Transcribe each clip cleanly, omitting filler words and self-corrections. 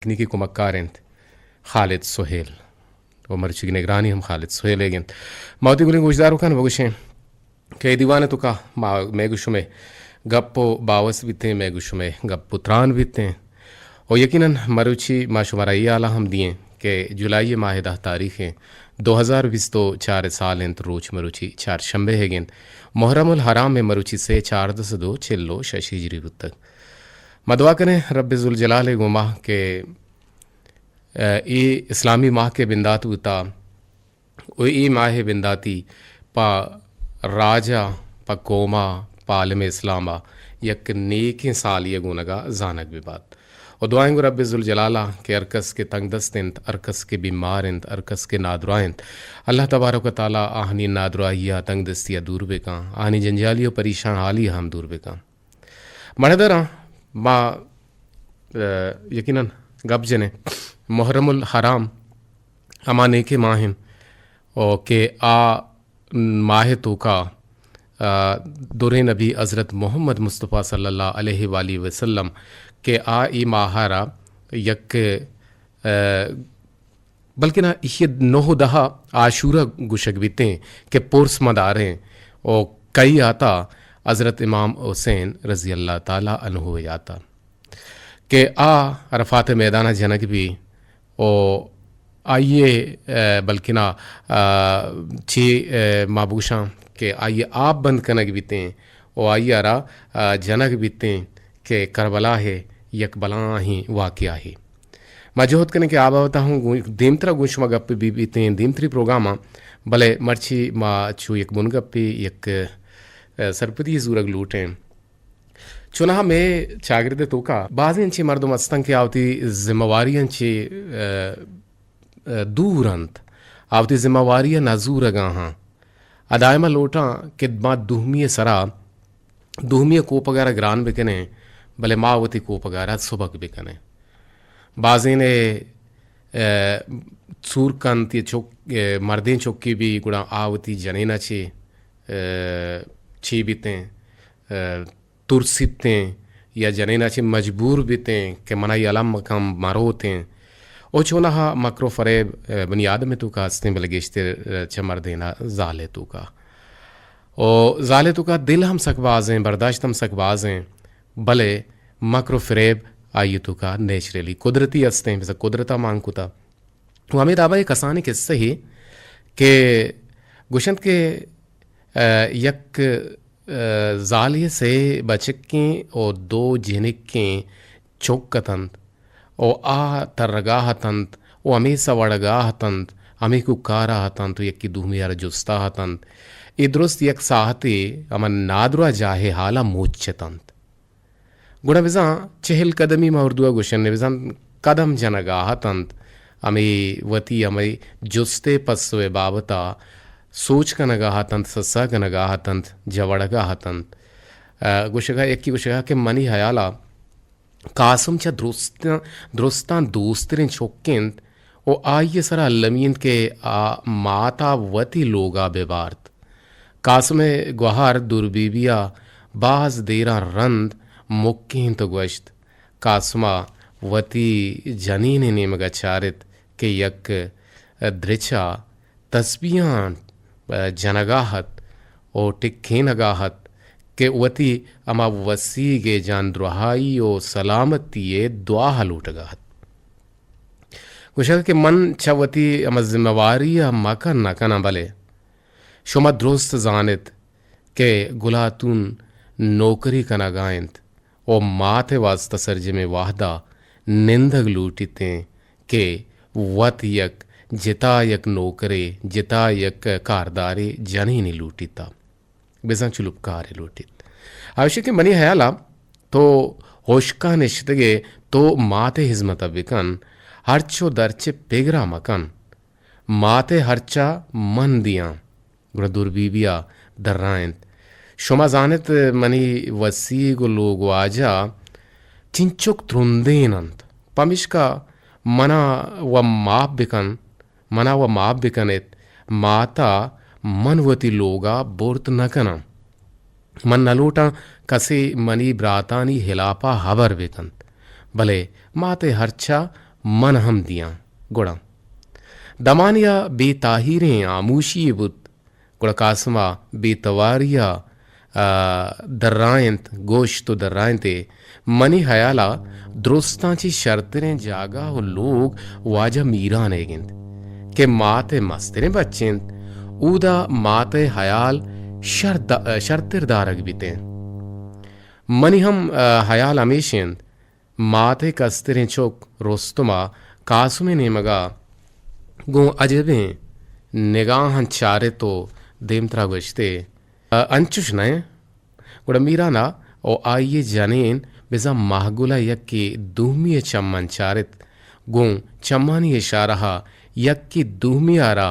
तकनीकी कुमक्कारंत खालिद सुहेल वो मरची निगरानी हम खालिद सुहेल एगेंत मौती गुलिंग गुजदार kan वगुशे के दीवाने तो का मेगुशुमे गप्पो बावस बिते मेगुशुमे गप्पो त्रान बिते और यकीनन मरुची माशुमारा ये आला हम दिए कि जुलाई माह 10 तारीख 2020 तो 4 साल इंत रोच मरुची 4 शंबे हेगें मुहर्रमुल हराम में मरुची से 4 चिल्लो शशि हिजरी तक मदवा करें रब्बिजुल जलाल गुमाह के ई इस्लामी माह के बिंदात उता ओ ई माह बिंदाती पा राजा पा कोमा पालम इस्लामा यक नेक साल ये गुनगा जानक विबाद और दुआएंगो रब्बिजुल जलाला के अरकस के तंगदस्तिंत अरकस के बीमारिंत अरकस के नादुराइंत अल्लाह तबारक व तआला आहनी नादुराइया तंगदस्तिया दूर बेका आहनी जंजालियो परेशान हाली हम दूर बेका मणदरा मा यकीनन गब जने मुहर्रमुल हराम अमाने के माहिन और के आ माह तो का दुरे नबी हज़रत मोहम्मद मुस्तफ़ा सल्लल्लाहु अलैहि वसल्लम के आ ई माहारा यक बल्कि ना ये नोह दहा आशूरा गुशक बीते के पुरस मदारें और कई आता हज़रत इमाम हुसैन रज़ी अल्लाह ताला अन्हु आता के आ अरफात मैदाना जनक भी ओ आइए बल्कि ना ची माबूशा के आइए आप बंद कनक बीते ओ आइए आरा जनक बीते के करबला है यकबला ही वाक़या है मजहूद करने के आबा होता हूँ दीमतरा गुशमा गप्पी भी बीते दीमतरी प्रोग्रामा भले मर्ची मा छू एक मुनगप्पी एक सरपति जूरग लूटें चुनाह में चागिरदे तो का बाज़ इंची मर्दम मस्तंग के आवती जिम्मेवारी इंची दूरंत आवती जिम्मेवारी नाजूर गाहाँ अदायमा लोटा किदमा दुहमिय सरा दुहमिय कोपगारा ग्रान बिकने भले मावती कोपगारा सुबक बिकने बाज़ी ने सूरकंत ये चौक मर्दें चौकी भी गुड़ा आवती जनेना छी बीतें तुरसितें या जनेना ची मजबूर बीतें के मनाई अलम मकम मारोतें ओ चोना मकरो फरेब बुनियाद में तू का हस्ते में लगेश्ते चमर देना जाले तू का ओ जाले तू का दिल हम सकबाजें बर्दाश्त हम सकबाजें भले मकरो फरेब आयु तू का नेचुरली कुदरती हस्ते वैसे कुदरता मांग कुता वो हमें दाबा एक आसानी किस्से ही के गुशंत के यक जालिये से बचकें और दो जिनकें चौकतंत ओ आ तरगाह तंत ओ अमी सवड़गाह तंत अमी कुकारा तंत यक्की दुहमियार जुस्ता तंत ए दुरुस्त यक साहते अमन नादुरा जाहे हाला मोच्चे तंत गुड़ा विजा चहल कदमी मर्दुआ गुशन ने विजा कदम जनगाह तंत अमी वती अमी जुस्ते पस्वे बाबता सोच का नगाह तंत सस्सा का नगाह तंत जवड़गाह तंत गुशगा यक्की गुशगा के मनी हयाला कासम चा दुरुस्तान दोस्तरें चौकेंत ओ आइए सरा लमीन के माता वती लोगा बेबार्त कासम गुहार दुर्बीबिया बाज देरा रंद मुक्कीं तो गश्त कासमा वती जनीन नेमगा चारित के यक दृचा तस्बियां जनगाहत और टिक्खे नगाहत के वती अमा वसी गे जान द्रोहाई ओ सलामती दुआ हलूटगाहत कुशल के मन चवती अमा जिम्मेवारी मकन नकना भले शुमा दुरुस्त जानित के गुलातून नौकरी कना गायंत ओ माथे वास्ता सरजे में वाहदा निंदग लूटिते के वत यक जिता यक नौकरे जिता यक कारदारे जनी नहीं लूटिता बेजा चुलुपकार लूटित आवश्यक मनी हयाला तो होशका निश्तगे तो माते हिजमत बिकन हरचो दरचे पेगरा मकन माते हरचा मन दिया गुड़ा दुर्बीबिया दर्रायंत शुमा जानत मनी वसी गो लोग वाजा चिंचुक त्रुंदेनंत पमिश्का मना व माप बिकन मना व माप बिकनेत माता मनवती लोगा बोर्त नकना मन नलोटा कसे मनी ब्रातानी हिलापा हबर बेकंत भले माते हर्चा मन हम दियाँ गुड़ा दमानिया बेताहिरें आमूशी बुत गुड़ा कासमा बेतवारिया दर्रायंत गोश्त दर्रायंते मनी हयाला दुरुस्तांची शर्तरें जागा वो लोग वाजा मीरा नेगिंद के माते मस्तरें बच्चेंद ऊदा माते हयाल शर्तिरदारक बीते मनी हम हयाल हमेशेंद माते कस्तरें चोक रोस्तुमा कासुमे नेमगा गो अजबे निगाहन चारे तो देमत्रा गश्ते अंचुश नए गुड़ा मीराना ओ आइए जानेन बिजा महगुला यक्की दूमिय चम्मन चारित गो चम्मानी इशारा यक्की दूमियारा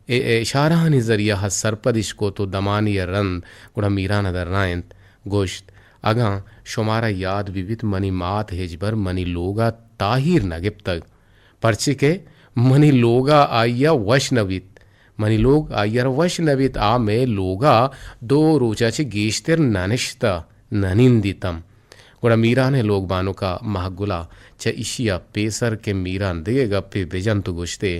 इशारा निजरिया सरपदिश को तो दमानी रंद गुड़ा मीराना दर्रायंत गोश्त अगा शुमारा याद विविध मनी मात हेजबर मनी लोगा ताहिर नगिब तक पर्ची के मनी लोगा आया वशनवित मनी लोग आयर वशनवित आ में लोगा दो रोचाचे गेश्तर ननिश्ता ननिंदितम गुड़ा मीरा ने लोग बानो का महगुला च इशिया पेसर के मीरा देगा पे बेजन तो गुश्ते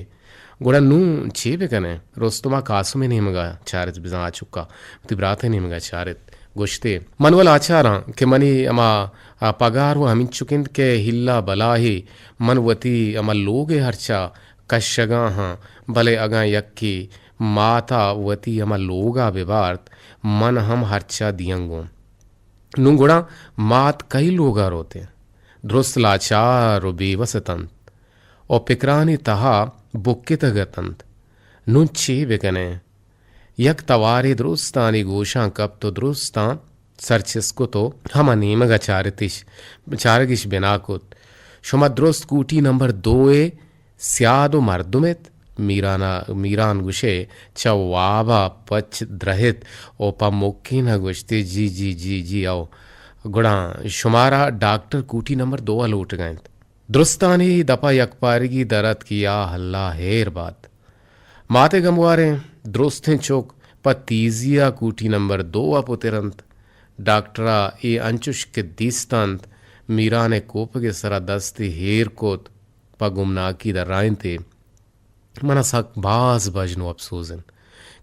गुड़ा नू छेबे कने रोस्तुमा कासु में नहीं मगा चारित बिजा आ चुका तिब्राते नहीं मगा चारित गोश्ते मनवल आचारा के मनी अमा पगार वो हमिन चुकिंद के हिल्ला बलाही मनवती अमा लोगे हर्चा कशगा हाँ भले अगा यक्की माता वती अमा लोगा विवार्त मन हम हर्चा दियंगो नुंगुड़ा मात कई लोगा रोते दुरुस्त लाचार बेवसतंत और पिकरानी तहा बुक्कित गतंत नुन चे बेकने यक तवारे दुरुस्तानी गोशा कब तो दुरुस्ता सरचिस्को तो हम नेमगा चारगिश बिनाकुत शुमा दुरुस्त कूटी नंबर 2 स्यादो मर्दुमित मीरान गुशे चवाबा पच द्रहित ओपा मुक्की न गुश्ते जी आओ गुड़ा शुमारा डॉक्टर कूटी नंबर 2 लौट गए दुरुस्तानी दपा यकपारगी दरद किया हल्ला हेर बात माते गमवारे दुरुस्तें चौक पतीजिया कूटी नंबर 2 पुतिरंत डॉक्टरा ए अंचुश के दीस्तंत मीरा ने कोप के सरा दस्ती हेर कोत पगुमना की दर्रायंते मना सक बाज बजनो अफसोजन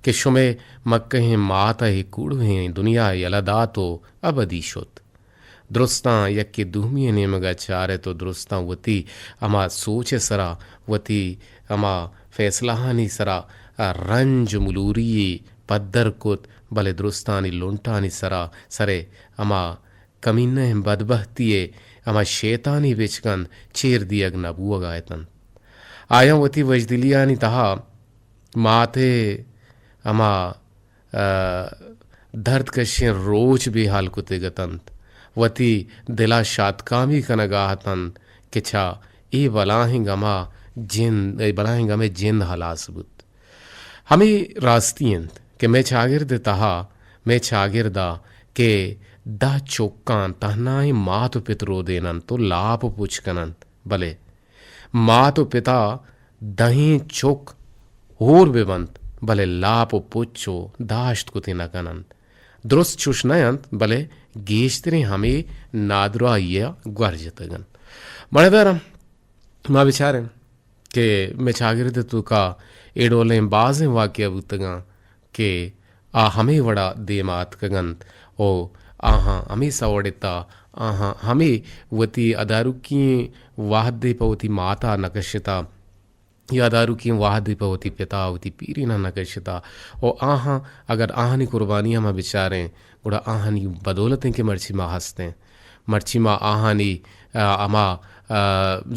कि शुमे मक्के माता ही कूड़े दुनिया यलदा तो अबदीशुत दुरुस्ता यक्की दूमिये नेमगा चारे तो दुरुस्ता वती अमा सोचे सरा वती अमा फैसलाहानी सरा रंज मुलूरी पद्दर कुत भले दुरुस्तानी लुंटानी सरा सरे अमा कमीने बदबहतिये अमा शैतानी बेचकन चेर दियग नबुआ गायतन आया वती वजदिलियानी तहा माथे अमा दर्द कशे रोज भी हाल कुते गतंत वती दिला शातकामी कनगाहतन किछा ए बलाहिंगमा बलाहिंगमे जिंद हलासबुत हमें रास्तियंत कि मैं चागिर्द तहा मैं चागिरदा के दा चौकान तहनाई माँ तो पितरो देनन तो लाप पुचकनंत भले माँ तो पिता दही चौक होर बेबंत भले लाप पुच्छो दाश्त कुति न कनंत दुरुस्त चुष्णयंत भले गेश्तरे हमें नादरा या ग्वर्जतगन मणेदारम माँ बिचारे के मैं चागिर्द तू का एडोले बाजें वाक्य बुतगा के आ हमें वड़ा देमात कगंत ओ आहा हमें सवड़ता आहा हमें वती अदारू की वाहदे पवती माता नकशता या अदारू की वाहदे पवती पिता वती पीरी ना नकशता ओ आहा अगर आहानी कुर्बानियाँ माँ बिचारें गुड़ा आहानी बदौलतें के मर्ची माँ हंसते मर्ची माँ आहानी अमा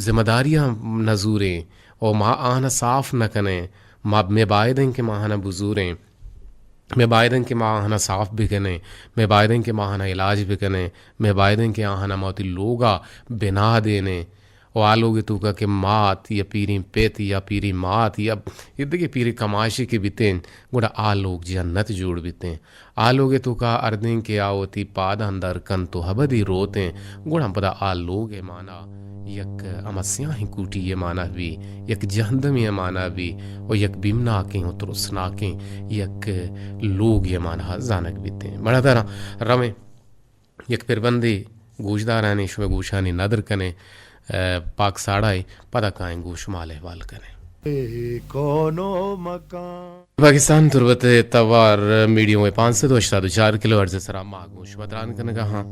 जिम्मेदारियाँ नजूरें और माँ आहाना साफ न करें माँ में बायदें के माहाना बुजूरें मैं बायदन के माँ आहाना साफ भी कने मैं बायदन के माँ आहाना इलाज भी कने मैं बायदन के आहाना मौती लोगा बिना देने और आलोगे तू का के मात या पीरी पेत या पीरी मात या इधर के पीरी कमाशी के बीतें गुड़ा आलोग जन्नत जोड़ बीतें आलोगे तू का अर्दें के आवती पाद अंदर कन तो हबदी रोते गुड़ा पदा आलोग है माना यक अमस्या ही कूटी ये माना भी यक जहन्नम ये माना भी और यक बिमना के हो तुरसना के यक लोग ये माना जानक बीते बड़ा तरह रमे यक फिर बंदी गूजदारानी शुभ गूशानी नदर कने पाक साड़ाई पदा काएं गोश माले वाल करें पाकिस्तान तुरबत तवार मीडियम में 504 किलो अर्ज सरा मागूश बतरान करने का हाँ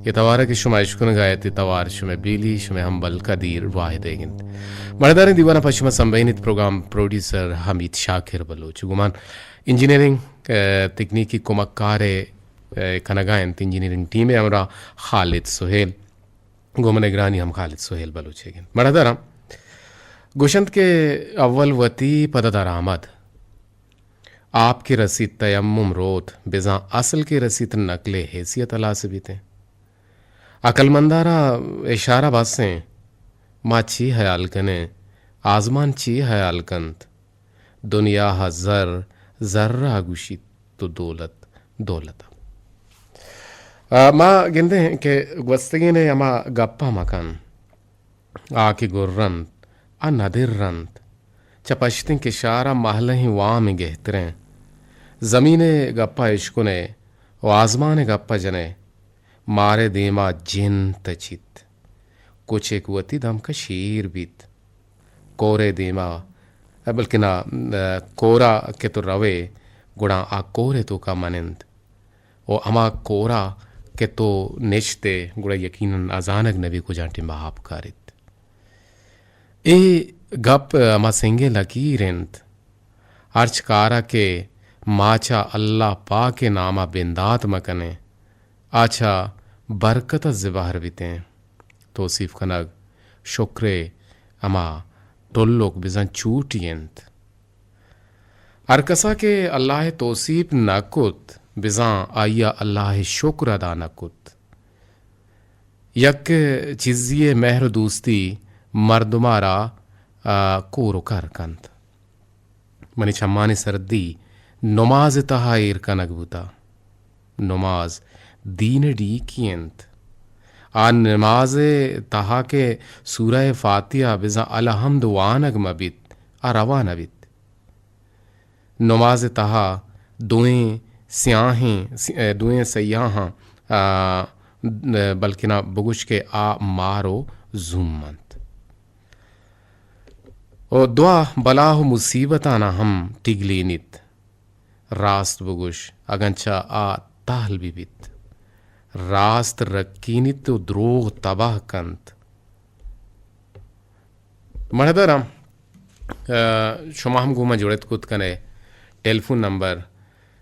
ये तवार की शुमाइश कुन गाए थे तवार शुमे बीली शुमे हम्बल कदीर वाहिद एगिंद मर्दार दीवाना पश्चिम संबंधित प्रोग्राम प्रोड्यूसर हमीद शाकिर बलोच गुमान इंजीनियरिंग तकनीकी कुमक्कारे कनगायन इंजीनियरिंग टीम में हमरा खालिद सुहेल गोमन ग्रानी हम खालिद सुहेल बलोच एगिंद मर्दारा गुशंत के अव्वल वती पददार आमद आपकी रसीद तयम्मुम रोत बिजा असल की रसीद नकले हैसियत अला से बीते अकलमंदारा इशारा बासें माँ ची हयाल कने आजमान ची हयाल कंत दुनिया हजर जर्रा गुशी तो दौलत दौलत माँ गिनते हैं कि वस्तगी ने यमा गप्पा मकान आकी गुर्रंत आ नदिर रंत चपश्तिं के शारा महल ही वाम गहतरें ज़मीने गप्पा इश्कुने व आज़माने गप्पा जने मारे देमा जिन तचित कुछ एक वती दम का शीर बीत कोरे देमा बल्कि ना कोरा के तो रवे गुड़ा आ कोरे तो का मनंद ओ अमा कोरा के तो नेचते गुड़ा यकीनन अजानक नबी को जांटी महाब कारित ए गप अमा सिंगे लकीरेंत अर्चकारा के माचा अल्लाह पा के नामा बिंदात मकने आचा बरकत ज़िबाहर बितें तोसीफ कनग शुक्रे अमा टोल्लोक बिजन चूटियंत अरकसा के अल्लाह तोसीफ नकुत बिजा आया अल्लाह शुक्र अदा नकुत यक चिज़िए महर दोस्ती मर्दुमारा कोरो कर कंत मनी छम्मानी सर्दी नमाज तहायर कनक बुता नमाज दीन डी कियंत आ नमाज तहा के सूरह फातिहा बिजा अलहम्द वानग मबित आ रवा नबित नमाज तहा दुएं स्याहें दुएं सयाहां बल्कि ना बुगुश के आ मारो जुम्मंत ओ दुआ बलाह मुसीबताना हम टिगलीनित रास्त बुगुश अगंचा आ ताहल बिबित रास्त रक्कीनित तो द्रोह तबाह कंत मर्दरम शुमा हम गुमा जुड़त कुत कने टेलीफोन नंबर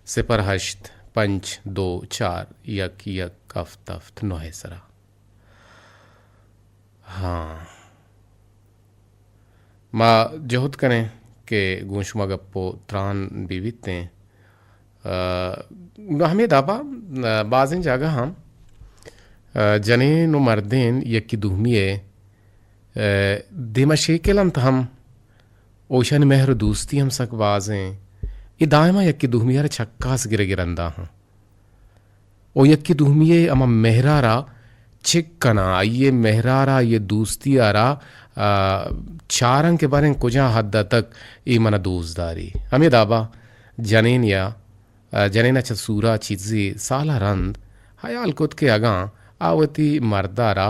08241 सरा हाँ माँ जहुत करें के गुंशमा गप्पो त्रान बीविते हमें दाबा बाज़ें जागा हम जने नो मर्देन यकी दुहमिये दिमशेकेलम हम ओशन महर दोस्ती हम सक बाज़ें ये दायमा यकी दुहमियार छक्कास गिरे गिरंदा हाँ ओ यकी दुहमिये अमा मेहरारा चिक्कना ये मेहरारा ये दोस्ती आरा चारंग के बारे में कुजा हद तक ई मना दोस्तदारी हमें दाबा जनेन या जनेना सूरा चीज़ी साला रंद हयाल कुत के अगा आवती मर्दारा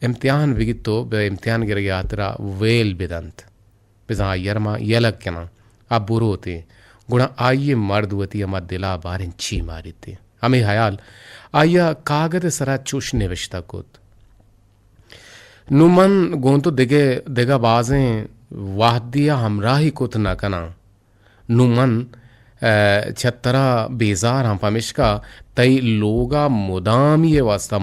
इम्तिहान बिगितो बे इम्तिहान गिर यात्रा वेल बिदंत बिजा यरमा यलक केना अब बुरोते गुणा आइए मर्दवती अमा दिला बारिन ची मारी थे हमें हयाल आया कागद सरा चुश निविश्ता कुत नुमन गोंतो दिगे दिगा बाजें वाहदिया हमराही कुत न कना नुमन छत्तरा बेजार हम पमिश्का तई लोगा मुदामी वास्ता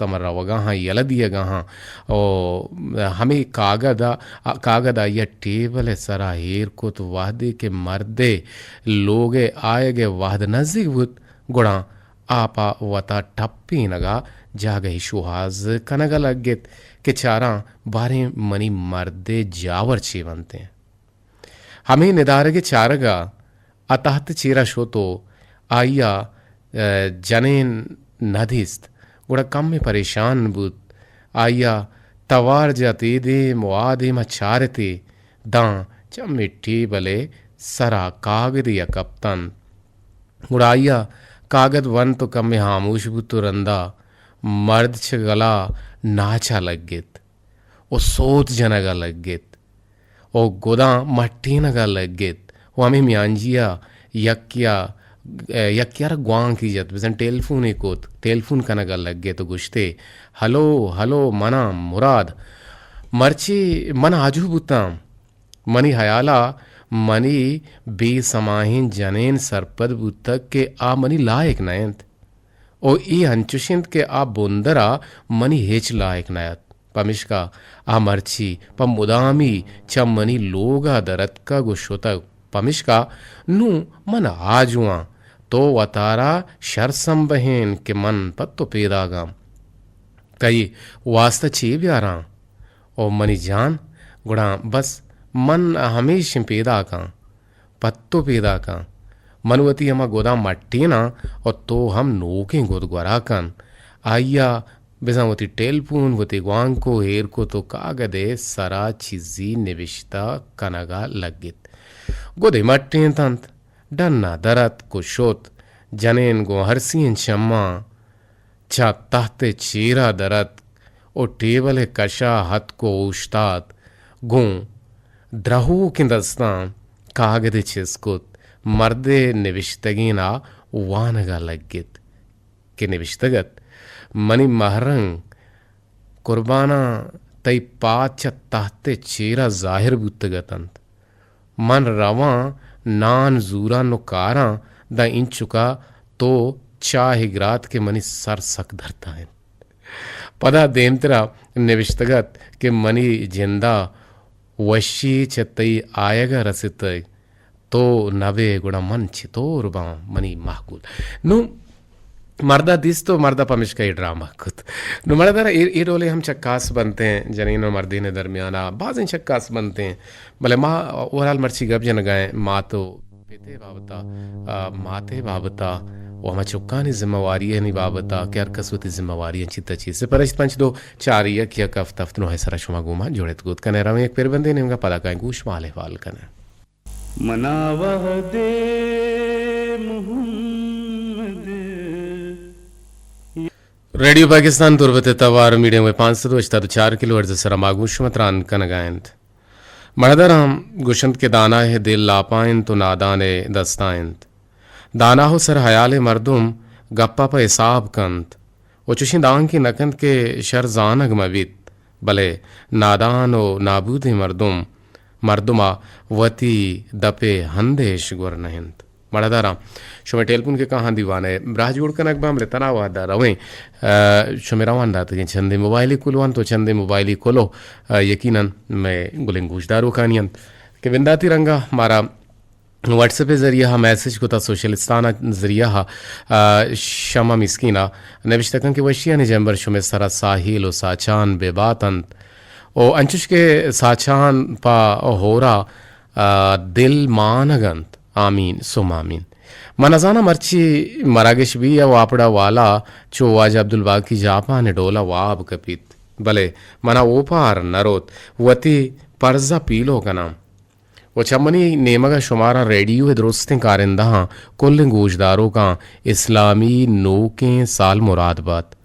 मर्रा वगा हाँ यलदिए गा हाँ ओ हमें कागदा या टेबल सरा हेर कुत वाहदे के मर्दे लोगे आएगे वाहद नजदीक बुत गुड़ा आपा वता टप्पी नगा जागही शुहाज कनगा लगित के चारा बारे मनी मर्दे जावर चीवंते हमें निदार के चारगा अतहत चीरा शो तो आइया जनेन नधिस्त गुड़ा कम में परेशान बुत आइया तवार जाती दे मुआदे मचारते दां च मिट्टी बले सरा कागद या कप्तन गुड़ा आइया कागद वन तो कम में हामूश बुत तो रंदा मर्द छ गला नाचा लगित ओ सोत जनगा लग्गेत ओ गोदा मट्टीनगा लग्गेत ओ हमें म्यांजिया यक्यार ग्वां की जत बिजन टेलीफोन एकोत टेलीफोन कनगा लग्गे तो गुश्ते हलो हलो मना मुराद मर्ची मन आजू बुताम मनी हयाला मनी बेसमाहिन जनेन सरपद बुतक के आ मनी लायक नयंत ओ ई हंचुशिंत के आ बोंदरा मनी हेच लायक नयत पमिश्का आ मर्ची पम मुदामी चम मनी लोगा दरत का गुशोता पमिश्का नु मन आजुआ तो वतारा शर संबहेन के मन पत्तो पेदागाम कई वास्ता ची ब्यारा ओ मनी जान गुड़ा बस मन हमेशा पेदा का पत्तो पेदा का मनवती हमा गोदा मट्टी ना और तो हम नोके गोदगोरा कन आइया बेजावती टेलपून वती ग्वांग को हेर को तो कागदे सरा चीजी निविष्टा कनगा लगित गोदे मट्टी तंत डन्ना दरत को शोत जनेन गो हरसीन शम्मा चा तहते चीरा दरत ओ टेबल कशा हत को उश्तात गो द्रहू की दस्ता कागदे छिस्कुत मर्दे निविष्तगीना वानगा लगित के निविष्तगत मनी महरंग कुर्बाना तई पाच तहते चेरा जाहिर बुतगतंत मन रवा नान जूरा नुकारा द इंचुका तो चाह ग्रात के मनी सर सक धरता है पदा देमतरा निविष्तगत के मनी जिंदा वशी चतई आयगा रसित तो नवे गुड़ा मन चितोर बा मनी महकूल नु मर्दा दिस तो मर्दा पमिश का ड्रामा खुद नु मर्दा ये रोले हम चक्कास बनते हैं जनीन और मर्दी ने दरमियाना बाज़ चक्कास बनते हैं भले माँ ओवरऑल मर्ची गब जन गए माँ तो पिते बाबता माते बाबता वो हमें चुक्कानी जिम्मेवारी है नहीं बाबता क्या कसवती जिम्मेवारी है चित्त चीज से परस्त पंच दो चारिया किया कफ तफ्त नो है सरा शुमा गुमा जोड़े तो गुद कने रवे एक पेर बंदे ने उनका पता का गुश माले वाल कने मनावह दे मोहम्मद रेडियो पाकिस्तान तुरबते तवार मीडियम में 524 किलोहर्ट्ज सरा मागुश मतरान कनगायंत मर्दराम गुशंत के दाना है दिल लापाइन तो नादाने दस्तायंत दाना हो सर हयाले मर्दुम गप्पा पर हिसाब कंत वो चुशिंदांग की नकंत के शरजानग मवित भले नादान ओ नाबूदी मर्दुमा वती दपे हंदेश गुर नहिंत मड़दारा शुमे टेलपुन के कहाँ दीवाने ब्राजूड़ कनक बाम ले तना वादा रवे शुमेरा वांदा तो चंदे मोबाइल कुलवान तो चंदे मोबाइल खोलो यकीनन मैं गुलिंग गुजदारो कानियन के विंदाती रंगा हमारा व्हाट्सएप के ज़रिया मैसेज को था सोशलिस्ताना ज़रिया शमा मिस्कीना नविश्तकन के वशिया ने जंबर शुमे सरा साहिल ओ साचान बेबातंत ओ अंचुश के साचान पा होरा दिल मानगंत आमीन सुम आमीन मनजाना मर्ची मरागेश भी या वापड़ा वाला चो वाज अब्दुल बाकी जापा ने डोला वाब कपित भले मना ओपार नरोत वती परजा पीलो का नाम वो चमनी नेमगा शुमारा रेडियो दुरुस्तें कारिंदा कुल गोशदारों का इस्लामी नोकें साल मुरादबात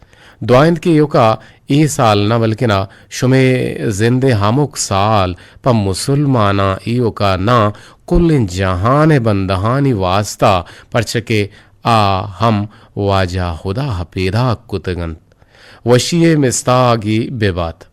दुआइंद के योका ई साल ना बल्कि ना शुमे जिंदे हामुक साल प मुसलमाना ई योका ना कुल जहान बंदहानी वास्ता परचके आ हम वाजा खुदा पेदा कुतगन वशिये मिस्तागी बेबात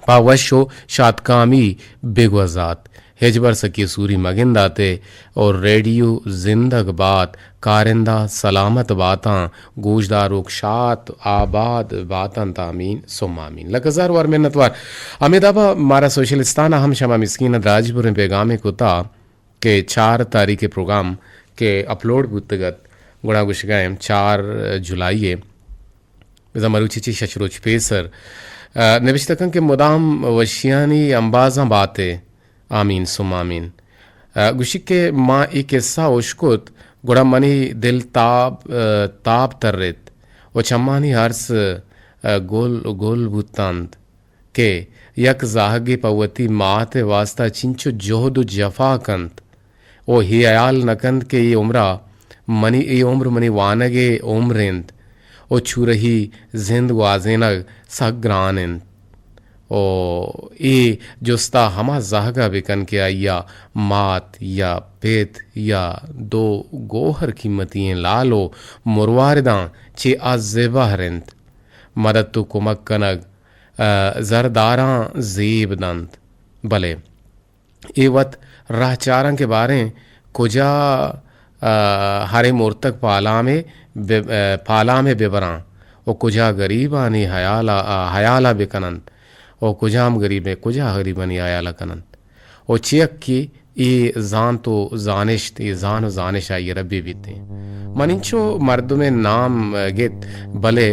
पा वशो शातकामी बेगवजात हेजबर सकी सूरी मगिंदाते और रेडियो जिंदग बात कारिंदा सलामत बातां गोशदार शात आबाद बातन तामीन सुमामीन लकजार वार मिन्नतवार अमिताबा मारा सोशलिस्तान हम शमा मिस्कीन राजपुर पैगामे कुता के 4 तारीख के प्रोग्राम के अपलोड बुतगत गुणा गुशगायम 4 जुलाई मरुचिची शशरोच पेसर नविश्तकन के मुदाम वशियानी अंबाजा बातें आमीन सुम आमीन गुशिक के माँ एक किस्सा उश्कुत गुड़ा मनी दिल ताब तर्रित वो चम्मानी हर्स गोल गोल बुतांत के यक जाहगे पवती माते वास्ता चिंचो जोहदु जफा कंत ओ ही अयाल नकंत के ये उम्र मनी वानगे उम्रेंत ओ छुरही जिंद वाजेनग सग्रानिंत ओ ए जुस्ता हमा जहगा बिकन के या मात या पेत या दो गोहर कीमतियाँ लालो मुरवारदा चे आजेबा रिंत मदद तो कुमक कनग जरदारा जेब दंत भले ए वत राहचारं के बारे कुजा हरे मोर्तक पाला में बेबरा ओ कुजा गरीबानी हयाला बेकनंत ओ कुजाम गरीबे कुजा गरीबानी हयाला कनंत ओ चियक की ये जान तो जानिश ये जान व जानिश आई रब्बी बीते मनिंचो मर्द में नाम गित भले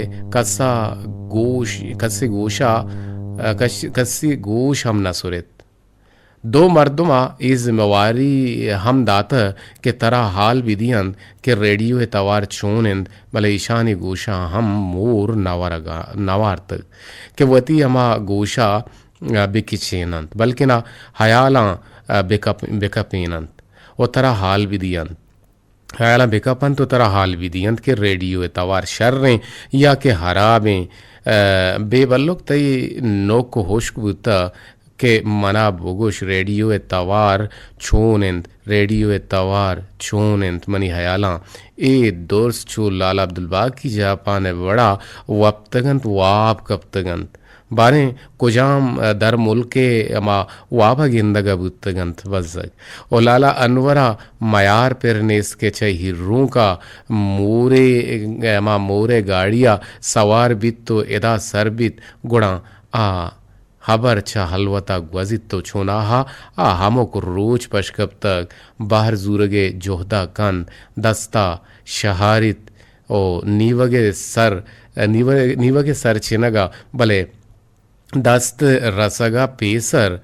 कस्सी गोश हम न सुरत दो मर्दमा ई जिम्मेवारी हम दात के तरह हाल विधियन के रेडियो तवार छोनिंद भले ईशानी गोशा हम मोर नवार्त के वती हमा गोशा बिकिचेनंत बल्कि ना हयाला बिकपीनंत वो तरह हाल विधियंत हयाला बिकपन तो तरह हाल विधियंत के रेडियो तवार शर्रें या के हराबें बेबल्लुक तई नोक को होश्क बुता के मना बोगुश रेडियो तवार छोनेंत मनी हयाला ए दोर्स छो लाला अब्दुलबाग की जापान बड़ा वप्तगंत वाप कप्तगंत बारे कुजाम दर मुल्के अमा वाबा गिंदगा बुत्तगंत वज़क ओ लाला अनवरा मयार पेरनेस के छे हिर्रों का मोरे गाड़िया सवार बित तो एदा सरबित गुणा आ हबर छा हलवता ग्वजित तो छोनाहा आ हमोक रोज पशकब तक बाहर जूरगे जोहदा कन दस्ता शहारित ओ नीवगे सर छिनगा भले दस्त रसगा पेसर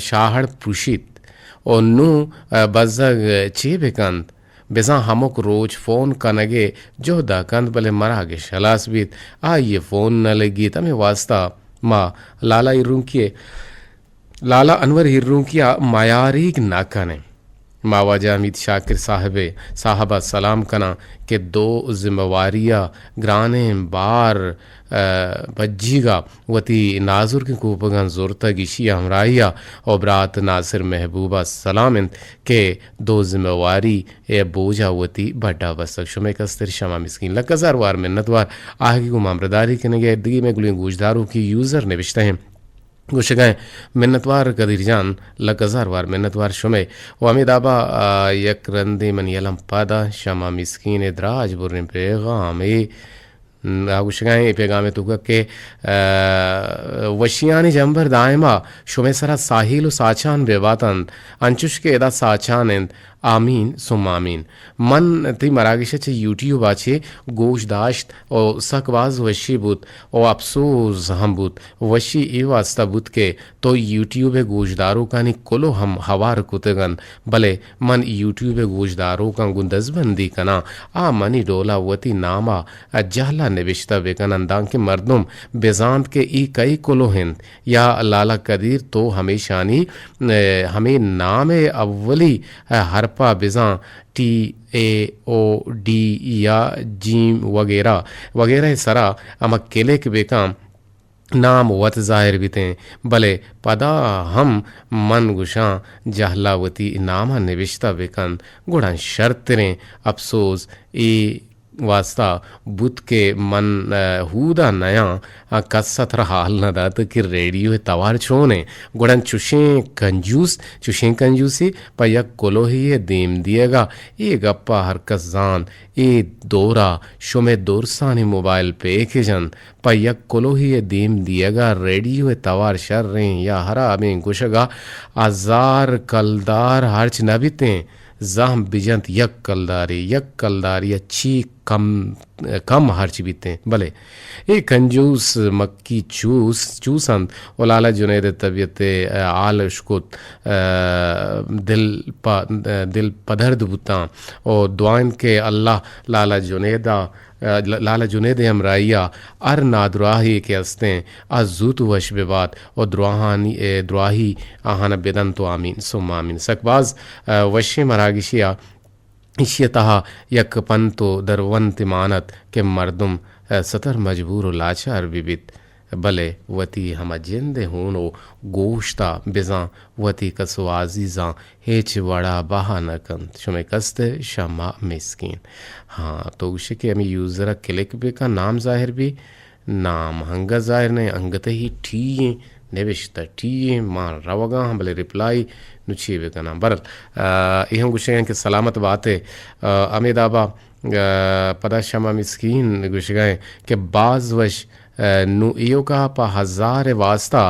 शाहड़ पुशित ओ नू बजग चेबेकंत बेजा हमोक रोज फ़ोन कनगे जो दाकंद भले मरागे शलास बीत आ ये फ़ोन न लगी तमें वास्ता माँ लाला अनवर हिर्रूकिया मायारीक ना कने मावाजा अमित शाकिर साहबा सलाम कना के दो जिम्मेवारियाँ ग्राने बार बज्जीगा वती नाजुर के कोपगन जोरता गिशिया हमराइया और ब्रात नासिर महबूबा सलामिंत के दो जिम्मेवारी ए बोझा वती बड्डा बसक शुमे कस्तर शमा मिस्किन लकजार वार मिन्नतवार आगे को मामरदारी के नगे दिगी में गुलिंग गुजदारों की यूज़र निविश्ते हैं गुशगाएं मिन्नतवार कदीर जान लकजार वार मिन्नतवार शुमे वामिदाबा यक रंदे मन यलम पादा शमा मिस्किन द्राज बुर्रिन पेगाम गुशगाएं पेगामे तुका के वशियानी जंबर दायमा शुमे सरा साहिल साचान बेबातन अंचुश के एदा साचान आमीन सुम आमीन मन ती मरागिश चे यूट्यूब आचे गोश दाश्त और सकवाज वशी बुत और अफसोस हम बुत वशी ए वास्ता बुत के तो यूट्यूब गोशदारों का नि कोलो हम हवार कुतगन भले मन यूट्यूब गोशदारों का गुंदजबंदी कना आ मनी डोला वती नामा जहला निविश्ता बेकन अंदां के मर्दुम बेजांत के ई कई कोलो हिंद या लाला कदीर तो हमेशानी हमें नाम अव्वली हरपा बिजा TAOD या जीम वगैरह वगैरह सरा अम केले के बेकाम नाम वत ज़ाहिर बीते भले पदा हम मन गुशा जहलावती नामा निविश्ता बेकन गुड़ा शर्तरें अफसोस ए वास्ता बुत के मन हूदा नया कसत रहा हल न दात कि रेडियो तवार छोने गुड़न चुशें कंजूसी पयक कोलो ही ये देम दिएगा ये गप्पा हर कस जान ए दोरा शुमे दोरसानी मोबाइल पे एक जन पयक कोलो ही ये देम दिएगा रेडियो तवार शर रें या हरा में गुशगा आजार कलदार हर्च नबितें जाम बिजंत यक कलदारी अच्छी कम हर्च बीते भले ए कंजूस मक्की चूसंत ओलाला जुनेद तबियत आल उश्कुत दिल पदर्द बुता और दुआन के अल्लाह लाला जुनेद हमराइया अर नादुराही के अस्तें अजूत वश बेबात और द्राही आहाना बेदन तो आमीन सुम आमीन सकबाज वशे मरागिशिया इशियतहा यक पंतो दरवंत मानत के मर्दुम सतर मजबूर लाचार विबित भले वती हम जिंदे हूनो गोश्ता बिजा वती कसो आजीजा हेच वड़ा बहा नकन शुमे कस्ते शमा मिस्किन। हाँ तो उसे के हमें यूज़र क्लिक भी का नाम जाहिर भी नाम हंगा जाहिर ने अंगते ही ठी नेविश्ता ठी मार रवगा हम भले रिप्लाई नुछी वे का नाम बरल ये हम गुशे के सलामत बातें अमेदाबा पदा शमा मिस्कीन गुश गए कि बाज वश नु इयो का पा हजार वास्ता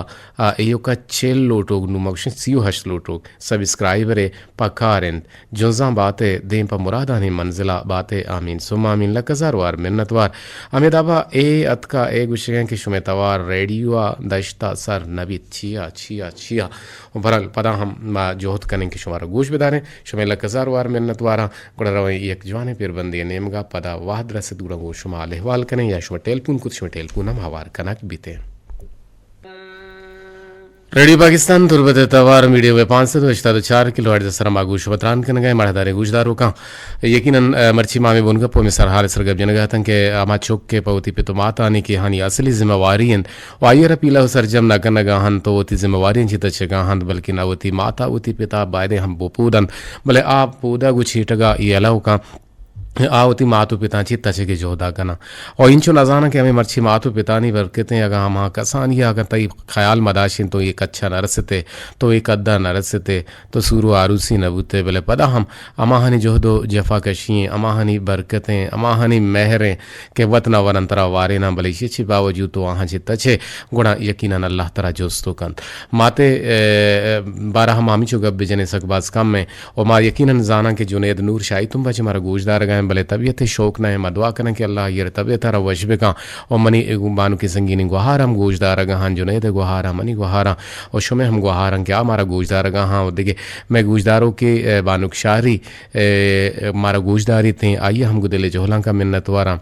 इयो का चेल लोटोग नु मक्शन सियो हश लोटोग सब्सक्राइबरे पकारें जोजा बातें दें पा मुरादानी मंजिला बातें आमीन सुमा आमीन लकजार वार मिन्नतवार अमेदाबा ए अतका ए गुशें कि शुमे तवार रेडियो दश्ता सर नबी छिया छिया छिया बरल पदा हम जोहत करें कि शुमारा गोश बिदारें शुमे लकजार वार मिन्नतवारा गुड़ा रवे एक जवाने पेर बंदी नेमगा पदा वाहद रसद गुड़ा गो शुमा अहवाल करें या शुमा टेलपून कुछ शुमा टेलपून हम हवार कनक बीते रेडियो पाकिस्तान तुरबत तवार मीडिया वे 504 किलो हर्ट्ज सर मागूश बतरान कन गए मढ़दारे गुजदारों का यकीनन मर्ची मामे बुनगपो में सरहाल सरगब जनगा तन के आमा चौक के पवती पे तो माता आने की हानि असली जिम्मेवारी हैं वायर पीला सरजम न कन गाहन तो वती जिम्मेवारी चित गाहन बल्कि न वती माता वती पिता बायदे हम बोपूदन भले आप पूदा गुछीटगा ये अलाव का आवती मातु पिता चित्ता के जोदा कना और इंचो नजाना के हमें मर्ची मातु पिता नहीं बरकते अगर हम कसान ही अगर तई ख्याल मदाशिन तो एक अच्छा नरसते तो एक अद्दा नरसते तो सूरो आरूसी नबूते भले पदा हम अमाहनी जोहदो जफा कशी अमाहनी बरकतें अमाहनी महरें के वतना वरंतरा वारे ना भले ये बावजूद तो वहाँ चित्ता छे गुणा यकीनन अल्लाह तरा जोस्तो कन माते बारह हम आमी चो गब बिजने सकबाज कम में और माँ यकीनन जाना के जुनेद नूर शाही तुम बचे हमारा गोशदार गए भले तबीयत शौक न है मदवा करें कि अल्लाह ये तबीयत रहा वशबे का और मनी बानु की संगीनी गुहार हम गोशदार गहान जुनेद गुहारा मनी गुहारा और शुमे हम गुहारा क्या हमारा गोशदार गहाँ और देखिए मैं गोशदारों के बानुक शारी हमारा गोशदारी थे आइए हम गुदिले जोहला का मिन्नत वारा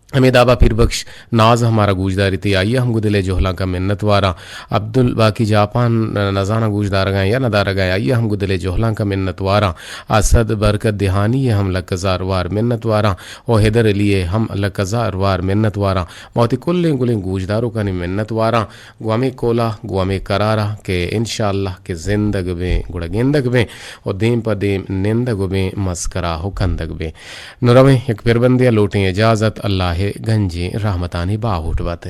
हमें दाबा फिर बख्श नाज हमारा गूजदारी थी आइए हम गुदिले जोहला का मिन्नत वारा अब्दुल बाकी जापान नजाना गूजदार गए या नदार गए आइए हम गुदिले जोहला का मिन्नत वारा असद बरकत दिहानी ये हम लकजार वार मिन्नत वारा और हैदर लिए हम लकजार वार मिन्नत वारा बहुत ही कुल्ले गुले गूजदारों का नहीं मिन्नत वारा गुआमे कोला गुआमे करारा के इंशाअल्लाह के जिंदग में गुड़ा गेंदग में और देम पर देम निंदग में मस्करा हो कंदग में नुरवे एक फिर बंदिया लौटें इजाज़त अल्लाह गंजे रहमतानी बाहुट बाते।